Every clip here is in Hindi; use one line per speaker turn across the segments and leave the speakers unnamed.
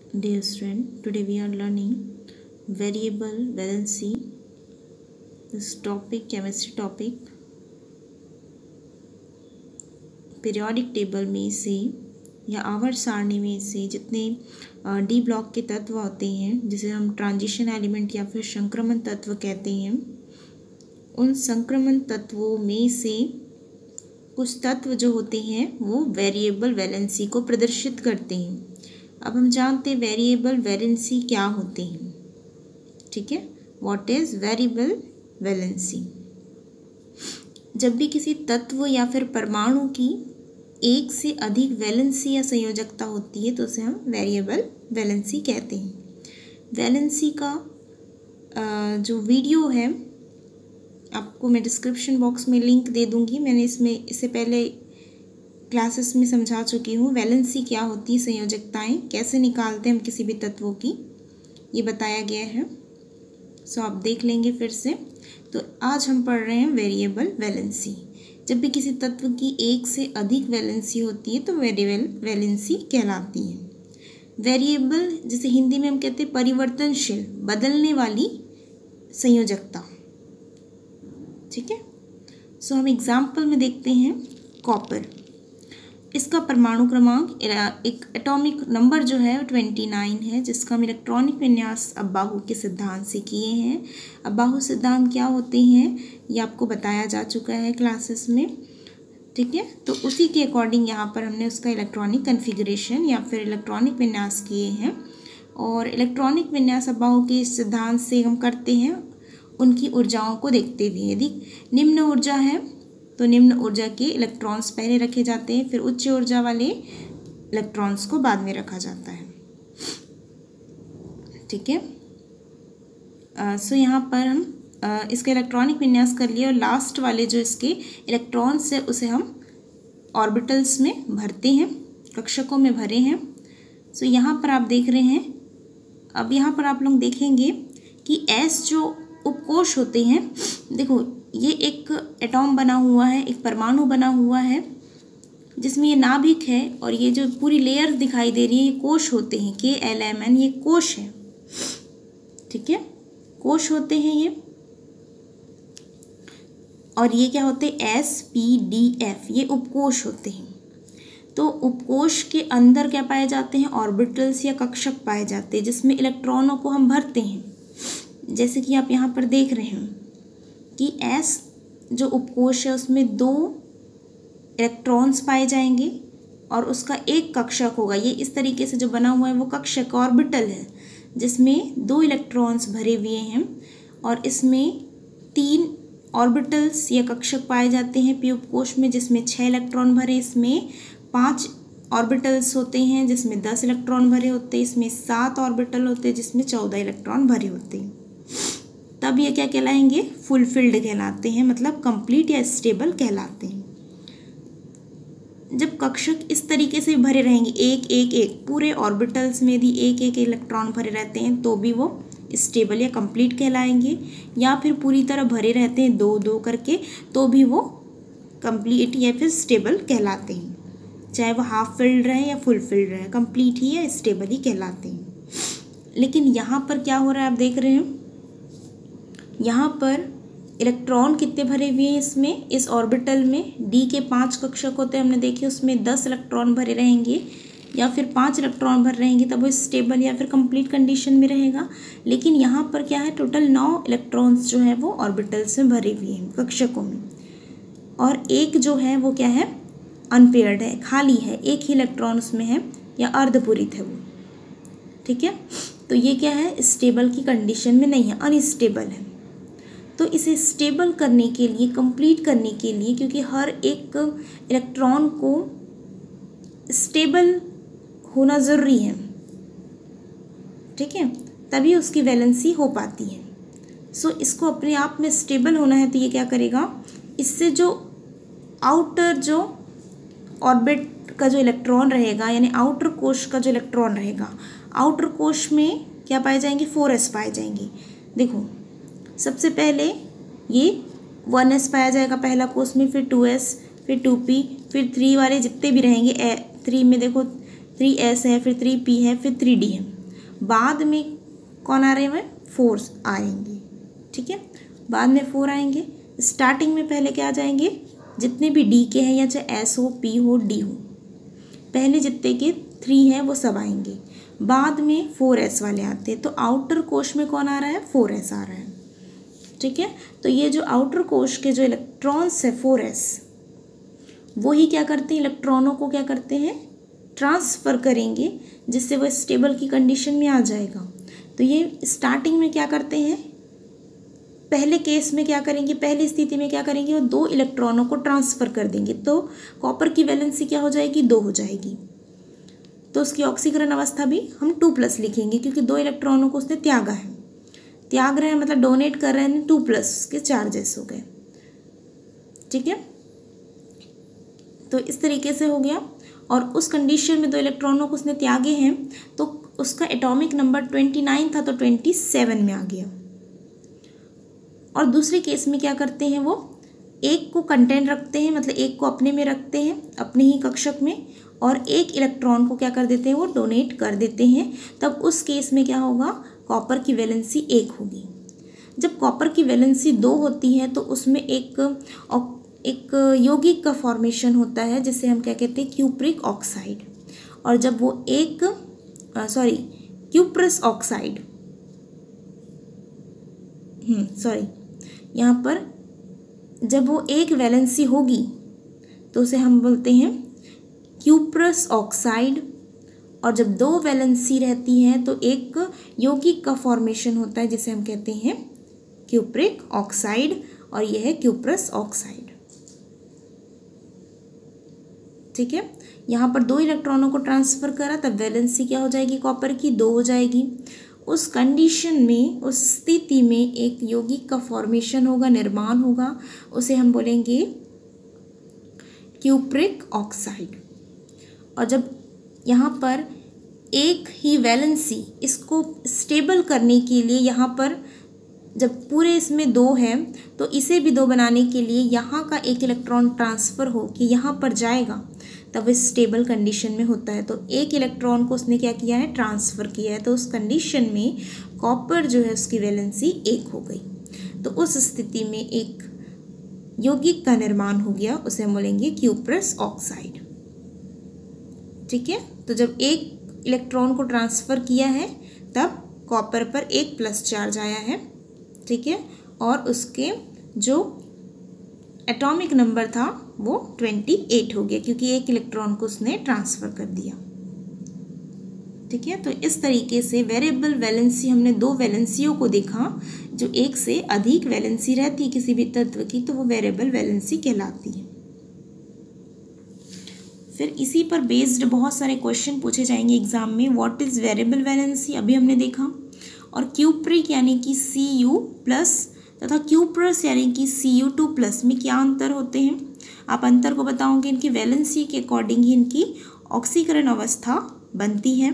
Dear student, today we are learning variable valency. This topic, chemistry topic, periodic table में से या आवर्त सारणी में से जितने डी ब्लॉक के तत्व होते हैं, जिसे हम ट्रांजिशन एलिमेंट या फिर संक्रमण तत्व कहते हैं, उन संक्रमण तत्वों में से कुछ तत्व जो होते हैं वो वेरिएबल वैलेंसी को प्रदर्शित करते हैं। अब हम जानते हैं वेरिएबल वैलेंसी क्या होते हैं। ठीक है, व्हाट इज वेरिएबल वैलेंसी? जब भी किसी तत्व या फिर परमाणु की एक से अधिक वैलेंसी या संयोजकता होती है तो उसे हम वेरिएबल वैलेंसी कहते हैं। वैलेंसी का जो वीडियो है आपको मैं डिस्क्रिप्शन बॉक्स में लिंक दे दूंगी। मैंने इससे पहले क्लासेस में समझा चुकी हूँ वैलेंसी क्या होती है, संयोजकताएं कैसे निकालते हैं हम किसी भी तत्वों की, ये बताया गया है। सो आप देख लेंगे फिर से। तो आज हम पढ़ रहे हैं वेरिएबल वैलेंसी। जब भी किसी तत्व की एक से अधिक वैलेंसी होती है तो वेरिएबल वैलेंसी कहलाती है। वेरिएबल जिसे हिंदी में हम कहते हैं परिवर्तनशील, बदलने वाली संयोजकता। ठीक है, सो हम एग्जाम्पल में देखते हैं कॉपर। इसका परमाणु क्रमांक, एक एटॉमिक नंबर जो है 29 है, जिसका हम इलेक्ट्रॉनिक विन्यास अब्बाहू के सिद्धांत से किए हैं। अब्बाहू सिद्धांत क्या होते हैं ये आपको बताया जा चुका है क्लासेस में। ठीक है, तो उसी के अकॉर्डिंग यहाँ पर हमने उसका इलेक्ट्रॉनिक कन्फिगरेशन या फिर इलेक्ट्रॉनिक विन्यास किए हैं। और इलेक्ट्रॉनिक विन्यास अब्बाहू के सिद्धांत से हम करते हैं उनकी ऊर्जाओं को देखते हुए। यदि निम्न ऊर्जा है तो निम्न ऊर्जा के इलेक्ट्रॉन्स पहले रखे जाते हैं, फिर उच्च ऊर्जा वाले इलेक्ट्रॉन्स को बाद में रखा जाता है। ठीक है, सो यहाँ पर हम इसका इलेक्ट्रॉनिक विन्यास कर लिए और लास्ट वाले जो इसके इलेक्ट्रॉन्स है उसे हम ऑर्बिटल्स में भरते हैं, कक्षकों में भरे हैं। सो यहाँ पर आप देख रहे हैं, अब यहाँ पर आप लोग देखेंगे कि एस जो उपकोष होते हैं, देखो ये एक एटॉम बना हुआ है, एक परमाणु बना हुआ है जिसमें ये नाभिक है और ये जो पूरी लेयर दिखाई दे रही है ये कोश होते हैं, KLMN, ये कोश है। ठीक है, कोश होते हैं ये। और ये क्या होते हैं, SPDF, ये उपकोष होते हैं। तो उपकोष के अंदर क्या पाए जाते हैं, ऑर्बिटल्स या कक्षक पाए जाते हैं जिसमें इलेक्ट्रॉनों को हम भरते हैं। जैसे कि आप यहाँ पर देख रहे हैं कि S जो उपकोष है उसमें 2 इलेक्ट्रॉन्स पाए जाएंगे और उसका एक कक्षक होगा। ये इस तरीके से जो बना हुआ है वो कक्षक ऑर्बिटल है जिसमें 2 इलेक्ट्रॉन्स भरे हुए हैं और इसमें 3 ऑर्बिटल्स या कक्षक पाए जाते हैं P उपकोष में, जिसमें 6 इलेक्ट्रॉन भरे, इसमें 5 ऑर्बिटल्स होते हैं जिसमें 10 इलेक्ट्रॉन भरे होते हैं, इसमें 7 ऑर्बिटल होते हैं जिसमें 14 इलेक्ट्रॉन भरे होते हैं। तब ये क्या कहलाएंगे, फुलफिल्ड कहलाते हैं, मतलब कंप्लीट या स्टेबल कहलाते हैं। जब कक्षक इस तरीके से भरे रहेंगे एक एक एक पूरे ऑर्बिटल्स में यदि एक एक इलेक्ट्रॉन भरे रहते हैं तो भी वो स्टेबल या कंप्लीट कहलाएंगे, या फिर पूरी तरह भरे रहते हैं 2-2 करके तो भी वो कंप्लीट या फिर स्टेबल कहलाते हैं। चाहे वो हाफ फिल्ड रहे या फुल फिल्ड रहे, कंप्लीट ही या स्टेबल ही कहलाते हैं। लेकिन यहाँ पर क्या हो रहा है आप देख रहे हैं, यहाँ पर इलेक्ट्रॉन कितने भरे हुए हैं इसमें, इस ऑर्बिटल में D के 5 कक्षक होते हैं, हमने देखे उसमें 10 इलेक्ट्रॉन भरे रहेंगे या फिर 5 इलेक्ट्रॉन भर रहेंगे तब वो स्टेबल या फिर कंप्लीट कंडीशन में रहेगा। लेकिन यहाँ पर क्या है, टोटल 9 इलेक्ट्रॉन्स जो है वो ऑर्बिटल्स में भरे हुए हैं, कक्षकों में, और एक जो है वो क्या है, अनपेयर्ड है, खाली है, एक ही इलेक्ट्रॉन उसमें है या अर्धपूरित है वो। ठीक है, तो ये क्या है, स्टेबल की कंडीशन में नहीं है, अनस्टेबल है। तो इसे स्टेबल करने के लिए, कंप्लीट करने के लिए, क्योंकि हर एक इलेक्ट्रॉन को स्टेबल होना ज़रूरी है, ठीक है, तभी उसकी वैलेंसी हो पाती है। सो इसको अपने आप में स्टेबल होना है तो ये क्या करेगा, इससे जो आउटर जो ऑर्बिट का जो इलेक्ट्रॉन रहेगा, यानी आउटर कोश का जो इलेक्ट्रॉन रहेगा, आउटर कोश में क्या पाए जाएंगे, 4s पाए जाएंगे। देखो सबसे पहले ये 1s पाया जाएगा पहला कोश में, फिर 2s, फिर 2p, फिर 3 वाले जितने भी रहेंगे, 3 में देखो 3s है, फिर 3p है, फिर 3d है। बाद में कौन आ रहे हैं, 4 आएंगे। ठीक है, बाद में 4 आएंगे। स्टार्टिंग में पहले क्या आ जाएंगे, जितने भी डी के हैं या चाहे एस हो, पी हो, डी हो, पहले जितने के 3 हैं वो सब आएंगे, बाद में 4s वाले आते हैं। तो आउटर कोश में कौन आ रहा है, 4s आ रहा है। ठीक है, तो ये जो आउटर कोश के जो इलेक्ट्रॉन्स है 4s, वो ही क्या करते हैं, इलेक्ट्रॉनों को क्या करते हैं, ट्रांसफ़र करेंगे, जिससे वो स्टेबल की कंडीशन में आ जाएगा। तो ये स्टार्टिंग में क्या करते हैं, पहले केस में क्या करेंगे, पहली स्थिति में क्या करेंगे, वो 2 इलेक्ट्रॉनों को ट्रांसफ़र कर देंगे। तो कॉपर की वैलेंसी क्या हो जाएगी, 2 हो जाएगी। तो उसकी ऑक्सीकरण अवस्था भी हम 2+ लिखेंगे, क्योंकि 2 इलेक्ट्रॉनों को उसने त्यागा है। त्याग रहे हैं मतलब डोनेट कर रहे हैं, 2+ के चार्जेस हो गए। ठीक है, तो इस तरीके से हो गया। और उस कंडीशन में 2 इलेक्ट्रॉनों को उसने त्यागे हैं, तो उसका एटॉमिक नंबर 29 था, तो 27 में आ गया। और दूसरे केस में क्या करते हैं, वो एक को कंटेंट रखते हैं, मतलब एक को अपने में रखते हैं, अपने ही कक्षक में, और एक इलेक्ट्रॉन को क्या कर देते हैं, वो डोनेट कर देते हैं। तब उस केस में क्या होगा, कॉपर की वैलेंसी 1 होगी। जब कॉपर की वैलेंसी 2 होती है तो उसमें एक यौगिक का फॉर्मेशन होता है, जिसे हम क्या कहते हैं, क्यूप्रिक ऑक्साइड। और जब वो क्यूप्रस ऑक्साइड, यहाँ पर जब वो 1 वैलेंसी होगी तो उसे हम बोलते हैं क्यूप्रस ऑक्साइड। और जब 2 वैलेंसी रहती हैं तो एक यौगिक का फॉर्मेशन होता है, जिसे हम कहते हैं क्यूप्रिक ऑक्साइड, और यह है क्यूप्रस ऑक्साइड। ठीक है, यहाँ पर 2 इलेक्ट्रॉनों को ट्रांसफ़र करा, तब वैलेंसी क्या हो जाएगी, कॉपर की 2 हो जाएगी। उस कंडीशन में, उस स्थिति में एक यौगिक का फॉर्मेशन होगा, निर्माण होगा, उसे हम बोलेंगे क्यूप्रिक ऑक्साइड। और जब यहाँ पर एक ही वैलेंसी, इसको स्टेबल करने के लिए यहाँ पर जब पूरे इसमें 2 है, तो इसे भी 2 बनाने के लिए यहाँ का एक इलेक्ट्रॉन ट्रांसफ़र हो कि यहाँ पर जाएगा, तब इस स्टेबल कंडीशन में होता है। तो एक इलेक्ट्रॉन को उसने क्या किया है, ट्रांसफ़र किया है। तो उस कंडीशन में कॉपर जो है उसकी वैलेंसी 1 हो गई। तो उस स्थिति में एक यौगिक का निर्माण हो गया, उसे हम बोलेंगे क्यूप्रस ऑक्साइड। ठीक है, तो जब एक इलेक्ट्रॉन को ट्रांसफ़र किया है तब कॉपर पर 1+ चार्ज आया है। ठीक है, और उसके जो एटॉमिक नंबर था वो 28 हो गया, क्योंकि एक इलेक्ट्रॉन को उसने ट्रांसफ़र कर दिया। ठीक है, तो इस तरीके से वेरिएबल वैलेंसी, हमने 2 वैलेंसियों को देखा। जो एक से अधिक वैलेंसी रहती है किसी भी तत्व की, तो वो वेरिएबल वैलेंसी कहलाती है। फिर इसी पर बेस्ड बहुत सारे क्वेश्चन पूछे जाएंगे एग्जाम में। व्हाट इज़ वेरिएबल वैलेंसी, अभी हमने देखा। और क्यूप्रिक यानी कि Cu+ तथा क्यूप्रस यानी कि Cu2+ में क्या अंतर होते हैं, आप अंतर को बताओगे। इनकी वैलेंसी के अकॉर्डिंग ही इनकी ऑक्सीकरण अवस्था बनती है।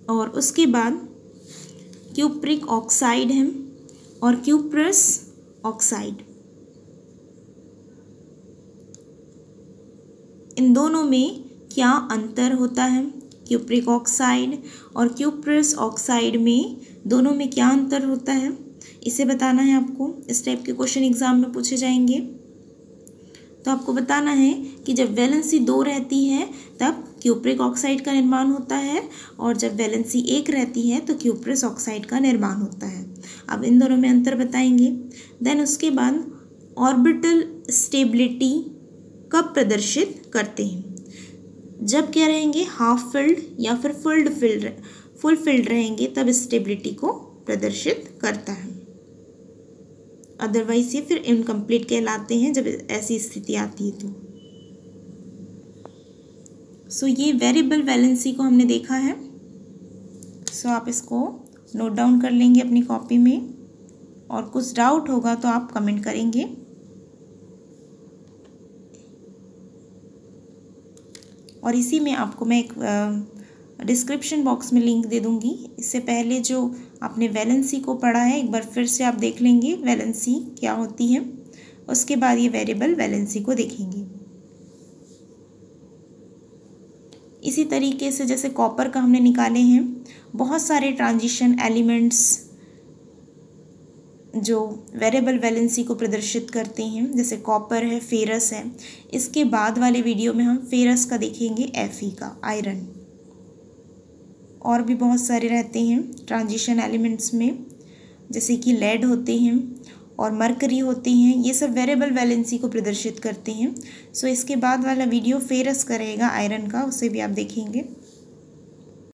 और उसके बाद क्यूप्रिक ऑक्साइड है और क्यूप्रस ऑक्साइड, इन दोनों में क्या अंतर होता है। क्यूप्रिक ऑक्साइड और क्यूप्रस ऑक्साइड में दोनों में क्या अंतर होता है, इसे बताना है आपको। इस टाइप के क्वेश्चन एग्जाम में पूछे जाएंगे। तो आपको बताना है कि जब वैलेंसी 2 रहती है तब क्यूप्रिक ऑक्साइड का निर्माण होता है, और जब वैलेंसी 1 रहती है तो क्यूप्रस ऑक्साइड का निर्माण होता है। अब इन दोनों में अंतर बताएंगे। देन उसके बाद ऑर्बिटल स्टेबिलिटी कब प्रदर्शित करते हैं, जब क्या रहेंगे, हाफ फिल्ड या फिर फुल फिल्ड रहेंगे, तब स्टेबिलिटी को प्रदर्शित करता है। अदरवाइज ये फिर इनकम्प्लीट कहलाते हैं जब ऐसी स्थिति आती है तो। सो ये वेरिएबल वैलेंसी को हमने देखा है। सो आप इसको नोट डाउन कर लेंगे अपनी कॉपी में, और कुछ डाउट होगा तो आप कमेंट करेंगे। और इसी में आपको मैं एक डिस्क्रिप्शन बॉक्स में लिंक दे दूंगी। इससे पहले जो आपने वैलेंसी को पढ़ा है एक बार फिर से आप देख लेंगे, वैलेंसी क्या होती है। उसके बाद ये वेरिएबल वैलेंसी को देखेंगे। इसी तरीके से जैसे कॉपर का हमने निकाले हैं, बहुत सारे ट्रांजिशन एलिमेंट्स जो वेरिएबल वैलेंसी को प्रदर्शित करते हैं, जैसे कॉपर है, फेरस है। इसके बाद वाले वीडियो में हम फेरस का देखेंगे, Fe का, आयरन। और भी बहुत सारे रहते हैं ट्रांजिशन एलिमेंट्स में, जैसे कि लेड होते हैं और मरकरी होती हैं। ये सब वेरिएबल वैलेंसी को प्रदर्शित करते हैं। सो इसके बाद वाला वीडियो फेरस का रहेगा, आयरन का, उसे भी आप देखेंगे।